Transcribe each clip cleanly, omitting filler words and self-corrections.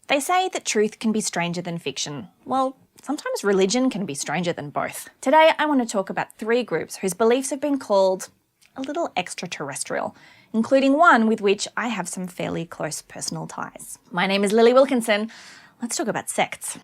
They say that truth can be stranger than fiction. Well, sometimes religion can be stranger than both. Today, I want to talk about 3 groups whose beliefs have been called a little extraterrestrial, including one with which I have some fairly close personal ties. My name is Lili Wilkinson. Let's talk about sects.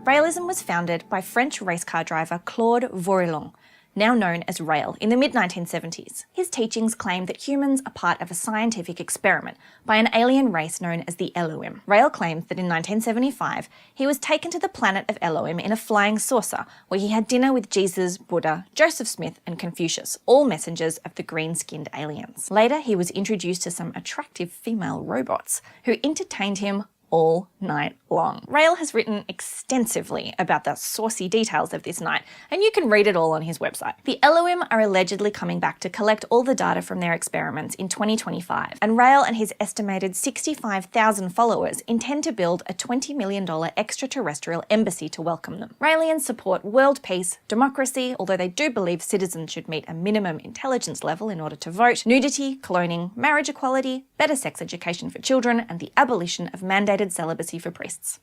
Realism was founded by French race car driver Claude Vorilhon, now known as Rail, in the mid-1970s. His teachings claim that humans are part of a scientific experiment by an alien race known as the Elohim. Rail claims that in 1975, he was taken to the planet of Elohim in a flying saucer, where he had dinner with Jesus, Buddha, Joseph Smith, and Confucius, all messengers of the green-skinned aliens. Later, he was introduced to some attractive female robots who entertained him all night long. Rail has written extensively about the saucy details of this night, and you can read it all on his website. The Elohim are allegedly coming back to collect all the data from their experiments in 2025, and Rail and his estimated 65,000 followers intend to build a $20 million extraterrestrial embassy to welcome them. Raelians support world peace, democracy, although they do believe citizens should meet a minimum intelligence level in order to vote, nudity, cloning, marriage equality, better sex education for children, and the abolition of mandated celibacy for priests.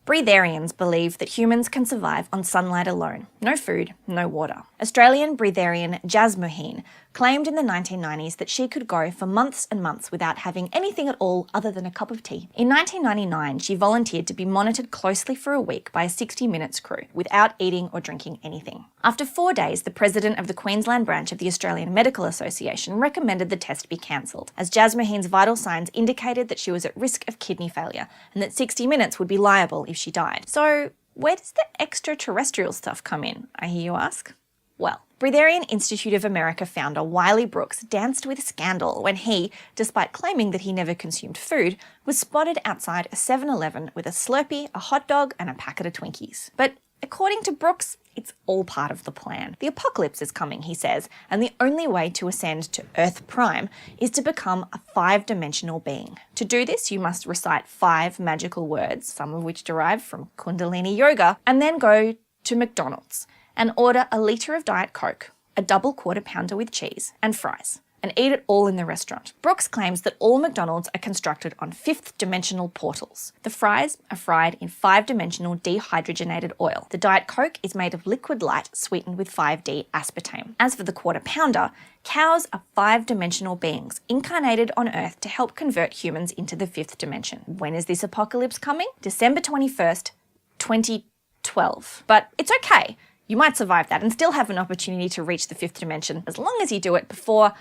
Breatharians believe that humans can survive on sunlight alone. No food, no water. Australian breatharian Jazz Moheen claimed in the 1990s that she could go for months and months without having anything at all other than a cup of tea. In 1999, she volunteered to be monitored closely for a week by a 60 Minutes crew without eating or drinking anything. After 4 days, the president of the Queensland branch of the Australian Medical Association recommended the test be cancelled, as Jazz Moheen's vital signs indicated that she was at risk of kidney failure and that 60 Minutes would be liable if she died. So, where does the extraterrestrial stuff come in, I hear you ask? Well, Breatharian Institute of America founder Wiley Brooks danced with scandal when he, despite claiming that he never consumed food, was spotted outside a 7-Eleven with a Slurpee, a hot dog, and a packet of Twinkies. But according to Brooks, it's all part of the plan. The apocalypse is coming, he says, and the only way to ascend to Earth Prime is to become a 5-dimensional being. To do this, you must recite 5 magical words, some of which derive from Kundalini yoga, and then go to McDonald's and order a litre of Diet Coke, a double quarter pounder with cheese, and fries, and eat it all in the restaurant. Brooks claims that all McDonald's are constructed on 5th-dimensional portals. The fries are fried in 5-dimensional dehydrogenated oil. The Diet Coke is made of liquid light sweetened with 5D aspartame. As for the quarter pounder, cows are 5-dimensional beings incarnated on Earth to help convert humans into the 5th dimension. When is this apocalypse coming? December 21st, 2012. But it's okay. You might survive that and still have an opportunity to reach the 5th dimension as long as you do it before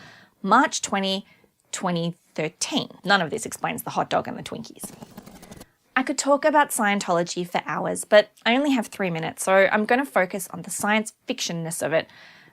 March 20, 2013. None of this explains the hot dog and the Twinkies. I could talk about Scientology for hours, but I only have 3 minutes, so I'm going to focus on the science fictionness of it,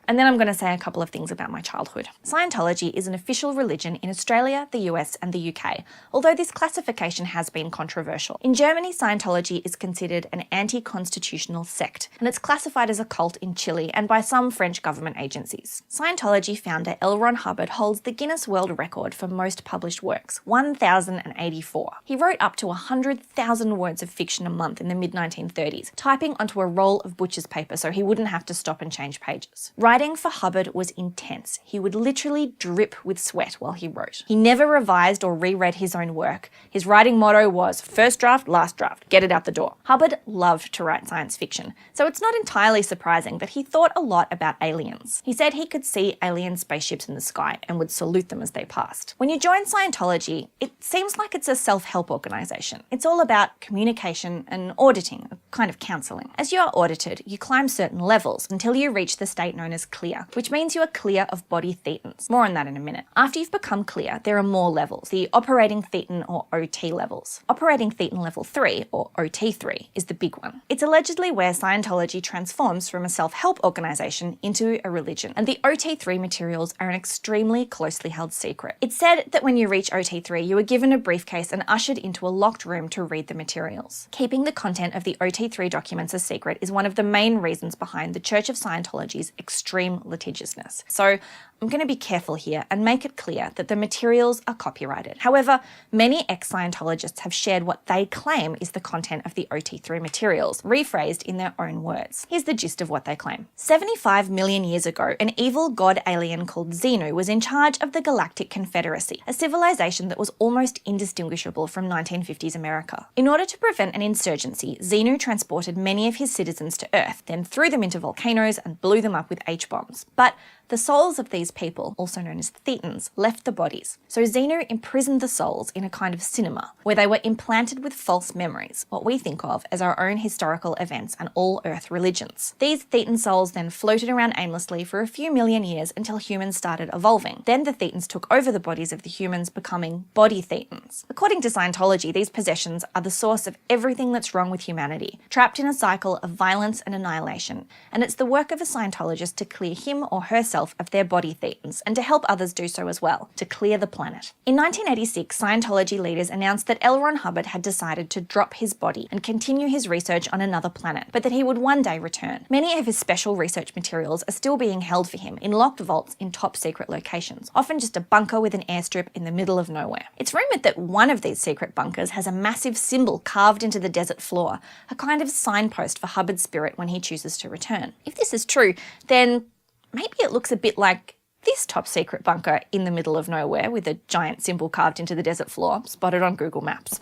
and then I'm going to say a couple of things about my childhood. Scientology is an official religion in Australia, the US, and the UK, although this classification has been controversial. In Germany, Scientology is considered an anti-constitutional sect, and it's classified as a cult in Chile and by some French government agencies. Scientology founder L. Ron Hubbard holds the Guinness World Record for most published works, 1,084. He wrote up to 100,000 words of fiction a month in the mid-1930s, typing onto a roll of butcher's paper so he wouldn't have to stop and change pages. Writing for Hubbard was intense. He would literally drip with sweat while he wrote. He never revised or reread his own work. His writing motto was first draft, last draft, get it out the door. Hubbard loved to write science fiction, so it's not entirely surprising that he thought a lot about aliens. He said he could see alien spaceships in the sky and would salute them as they passed. When you join Scientology, it seems like it's a self-help organization. It's all about communication and auditing, a kind of counseling. As you are audited, you climb certain levels until you reach the state known as clear, which means you are clear of body thetans. More on that in a minute. After you've become clear, there are more levels, the operating thetan or OT levels. Operating thetan level 3, or OT3, is the big one. It's allegedly where Scientology transforms from a self-help organization into a religion, and the OT3 materials are an extremely closely held secret. It's said that when you reach OT3, you are given a briefcase and ushered into a locked room to read the materials. Keeping the content of the OT3 documents a secret is one of the main reasons behind the Church of Scientology's extreme litigiousness. So I'm going to be careful here and make it clear that the materials are copyrighted. However, many ex-Scientologists have shared what they claim is the content of the OT3 materials, rephrased in their own words. Here's the gist of what they claim. 75 million years ago, an evil god alien called Xenu was in charge of the Galactic Confederacy, a civilization that was almost indistinguishable from 1950s America. In order to prevent an insurgency, Xenu transported many of his citizens to Earth, then threw them into volcanoes and blew them up with H-bombs. But the souls of these people, also known as Thetans, left the bodies. So Xenu imprisoned the souls in a kind of cinema, where they were implanted with false memories, what we think of as our own historical events and all Earth religions. These Thetan souls then floated around aimlessly for a few million years until humans started evolving. Then the Thetans took over the bodies of the humans, becoming body Thetans. According to Scientology, these possessions are the source of everything that's wrong with humanity, trapped in a cycle of violence and annihilation, and it's the work of a Scientologist to clear him or herself of their body Thetans, and to help others do so as well, to clear the planet. In 1986, Scientology leaders announced that L. Ron Hubbard had decided to drop his body and continue his research on another planet, but that he would one day return. Many of his special research materials are still being held for him in locked vaults in top secret locations, often just a bunker with an airstrip in the middle of nowhere. It's rumoured that one of these secret bunkers has a massive symbol carved into the desert floor, a kind of signpost for Hubbard's spirit when he chooses to return. If this is true, then maybe it looks a bit like this top secret bunker in the middle of nowhere with a giant symbol carved into the desert floor, spotted on Google Maps.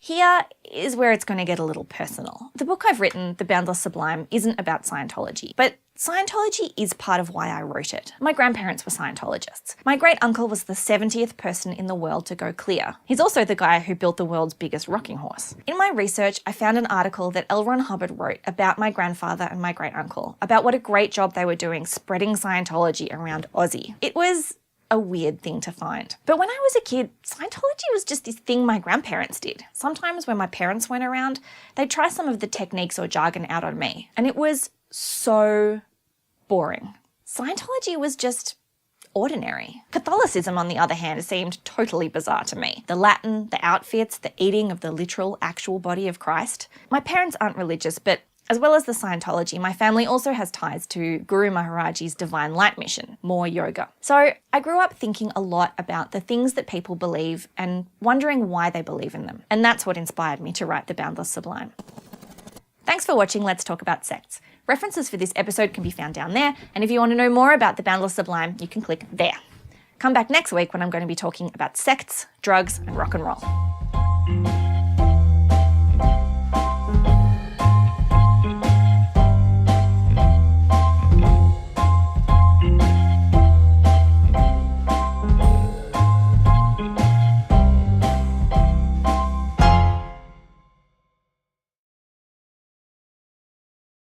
Here is where it's going to get a little personal. The book I've written, The Boundless Sublime, isn't about Scientology, but Scientology is part of why I wrote it. My grandparents were Scientologists. My great-uncle was the 70th person in the world to go clear. He's also the guy who built the world's biggest rocking horse. In my research, I found an article that L. Ron Hubbard wrote about my grandfather and my great-uncle, about what a great job they were doing spreading Scientology around Aussie. It was a weird thing to find. But when I was a kid, Scientology was just this thing my grandparents did. Sometimes when my parents weren't around, they'd try some of the techniques or jargon out on me, and it was so boring. Scientology was just ordinary. Catholicism, on the other hand, seemed totally bizarre to me. The Latin, the outfits, the eating of the literal, actual body of Christ. My parents aren't religious, but as well as the Scientology, my family also has ties to Guru Maharaji's Divine Light Mission, more yoga. So I grew up thinking a lot about the things that people believe and wondering why they believe in them. And that's what inspired me to write The Boundless Sublime. Thanks for watching Let's Talk About Sects. References for this episode can be found down there, and if you want to know more about The Boundless Sublime, you can click there. Come back next week when I'm going to be talking about sects, drugs, and rock and roll.